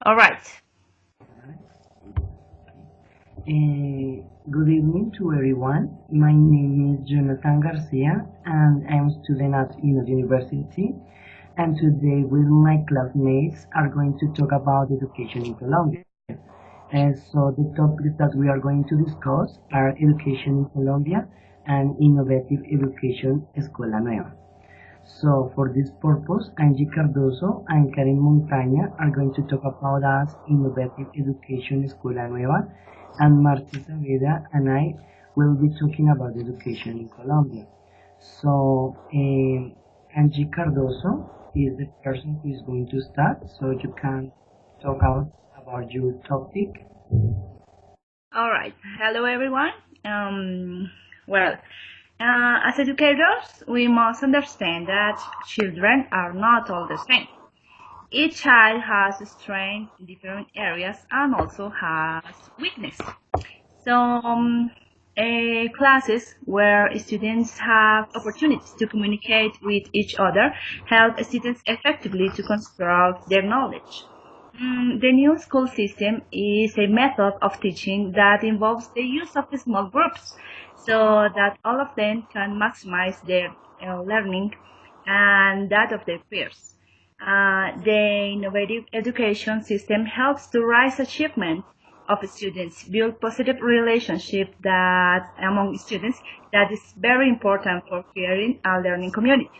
All right. Good evening to everyone. My name is Jonathan Garcia and I'm a student at University. And today with my classmates are going to talk about education in Colombia. And so the topics that we are going to discuss are education in Colombia and innovative education Escuela Nueva. So for this purpose, Angie Cardoso and Karen Montaña are going to talk about us innovative education Escuela Nueva, and Marta Saavedra and I will be talking about education in Colombia. So Angie Cardoso is the person who is going to start, so you can talk about your topic. All right. Hello, everyone. Well, as educators, we must understand that children are not all the same. Each child has strength in different areas and also has weakness. So, classes where students have opportunities to communicate with each other help students effectively to construct their knowledge. The new school system is a method of teaching that involves the use of small groups so that all of them can maximize their learning and that of their peers. The innovative education system helps to raise achievement of students, build positive relationship that among students that is very important for creating a learning community.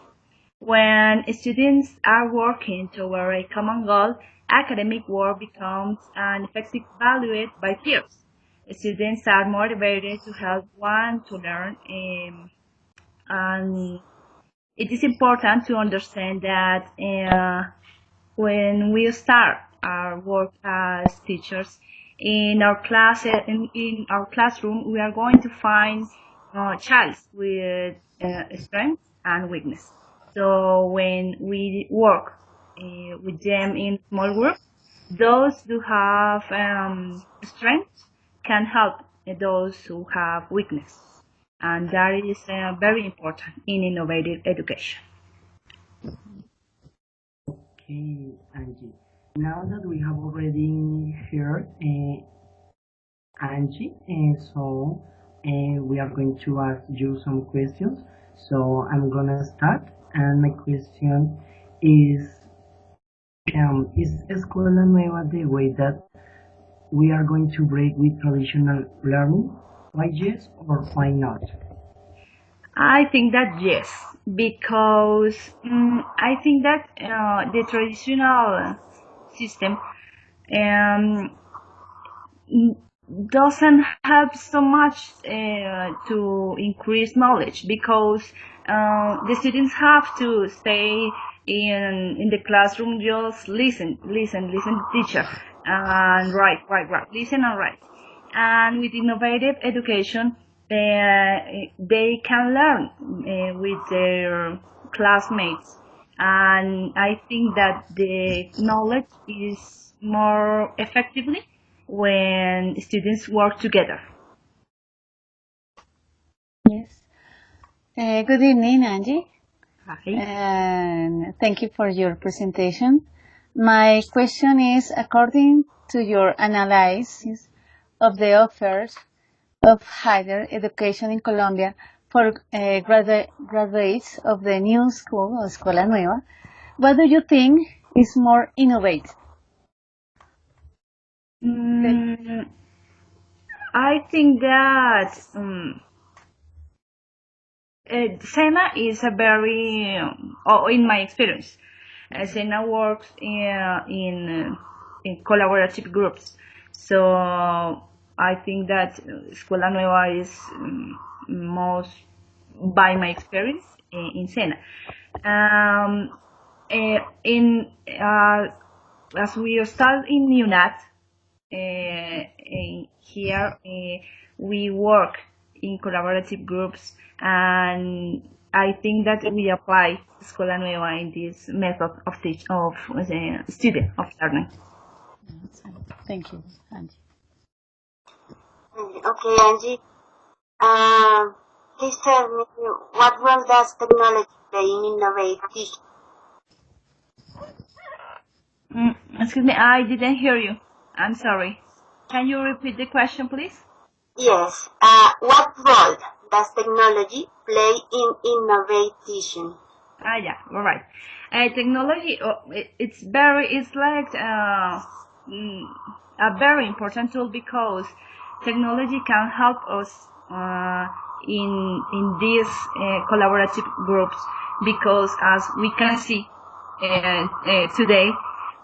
When students are working toward a common goal, academic work becomes an effective valued by peers. Students are motivated to help one to learn, and it is important to understand that when we start our work as teachers in our class in our classroom, we are going to find child with strength and weakness. So when we work with them in small groups, those who have strength can help those who have weakness, and that is very important in innovative education. Okay, Angie. Now that we have already heard Angie, we are going to ask you some questions. So I'm gonna start, and my question is Escuela Nueva the way that we are going to break with traditional learning? Why yes or why not? I think that yes, because I think that the traditional system um, doesn't help so much to increase knowledge because the students have to stay in the classroom, just listen to teacher and write, listen and write. And with innovative education, they can learn with their classmates, and I think that the knowledge is more effectively when students work together. Yes. Good evening, Angie. Hi. And thank you for your presentation. My question is, according to your analysis of the offers of higher education in Colombia for graduates of the new school, or Escuela Nueva, what do you think is more innovative? I think that SENA is a very, in my experience, SENA works in collaborative groups. So I think that Escuela Nueva is most, by my experience, in SENA. In as we start in UNAT, here we work in collaborative groups, and I think that we apply Escuela Nueva in this method of student of learning. Thank you, Angie. Okay, Angie. Please tell me, what role does technology play in innovative teaching? Excuse me, I didn't hear you. I'm sorry. Can you repeat the question, please? Yes. What role does technology play in innovation? Yeah, all right. Technology, it's like a very important tool because technology can help us in these collaborative groups because as we can see today,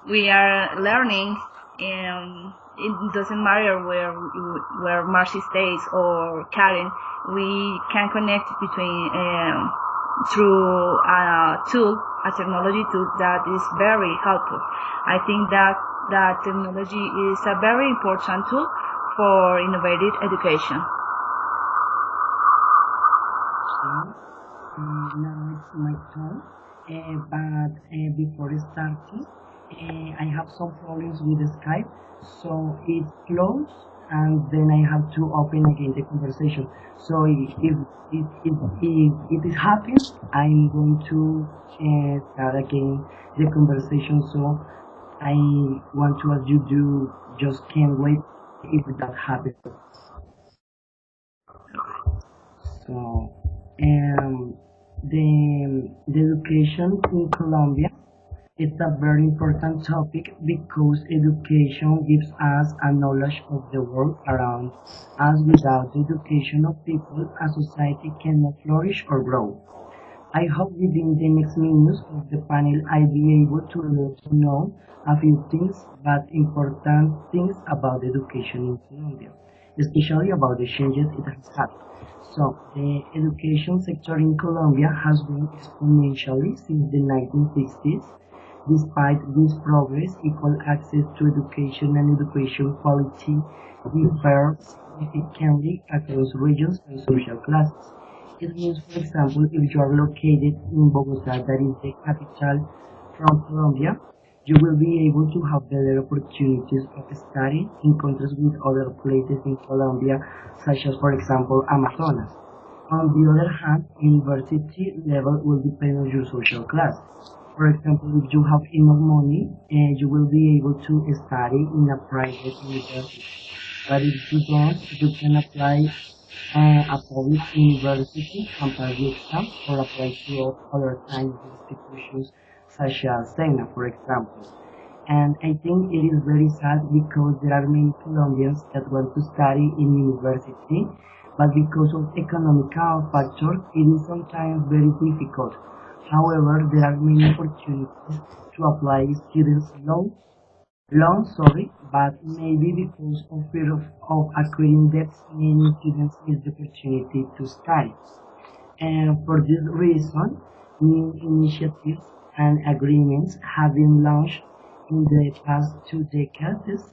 we are learning. It doesn't matter where Marcy stays or Karen. We can connect between through a tool, a technology tool that is very helpful. I think that technology is a very important tool for innovative education. Now it's my turn, but before starting, I have some problems with Skype, so it closed and then I have to open again the conversation. So if it happens, I'm going to start again the conversation. So I want to ask you to just can't wait if that happens. So, the education in Colombia is a very important topic because education gives us a knowledge of the world around us. Without the education of people, a society cannot flourish or grow. I hope within the next minutes of the panel I'll be able to let you know a few things, but important things about education in Colombia, especially about the changes it has had. So, the education sector in Colombia has grown exponentially since the 1960s. Despite this progress, equal access to education and education quality differ significantly across regions and social classes. It means, for example, if you are located in Bogota, that is the capital from Colombia, you will be able to have better opportunities of study in contrast with other places in Colombia, such as, for example, Amazonas. On the other hand, university level will depend on your social class. For example, if you have enough money, you will be able to study in a private university. But if you don't, you can apply a public university and pass the exam or apply to other kinds of institutions such as SENA, for example. And I think it is very sad because there are many Colombians that want to study in university, but because of economical factors, it is sometimes very difficult. However, there are many opportunities to apply students sorry, but maybe because of fear of acquiring debts, many students miss the opportunity to study. And for this reason, new initiatives and agreements have been launched in the past 2 decades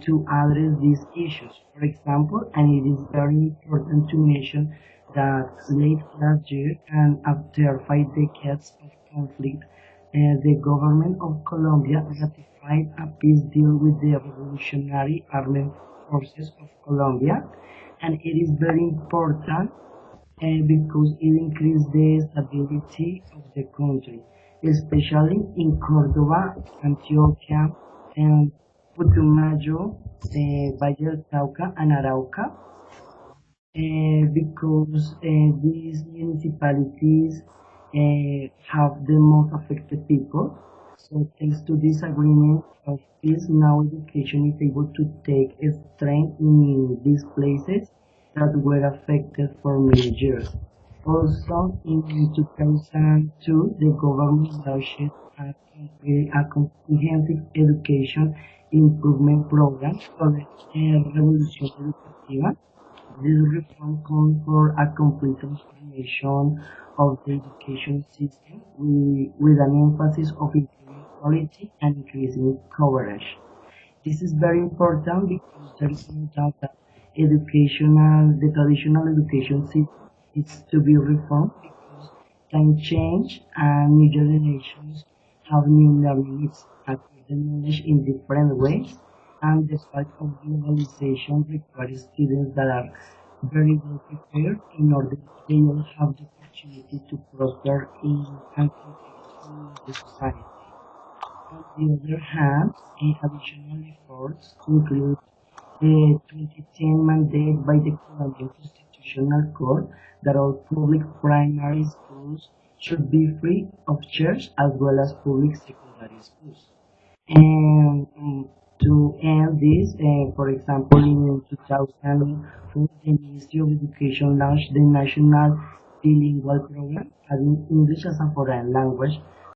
to address these issues. For example, and it is very important to mention that late last year and after 5 decades of conflict, the government of Colombia ratified a peace deal with the Revolutionary Armed Forces of Colombia, and it is very important because it increased the stability of the country, especially in Cordoba, Antioquia, and Putumayo, Valle del Cauca, and Arauca, because these municipalities have the most affected people. So thanks to this agreement of peace, now education is able to take a strength in these places that were affected for many years. Also, in 2002, the government launched a comprehensive education improvement program called Revolución Educativa. This reform calls for a complete transformation of the education system with an emphasis of improving quality and increasing coverage. This is very important because there is no doubt that the traditional education system needs to be reformed because time change and new generations have new learning needs, acquire the knowledge in different ways, and the fact of globalization requires students that are very well prepared in order they will have the opportunity to prosper in and contribute to the society. On the other hand, additional efforts include the 2010 mandate by the Colombian Constitutional Court that all public primary schools should be free of charge as well as public secondary schools. And to end this, for example, in 2004, the Ministry of Education launched the National Bilingual Program, adding English as a foreign language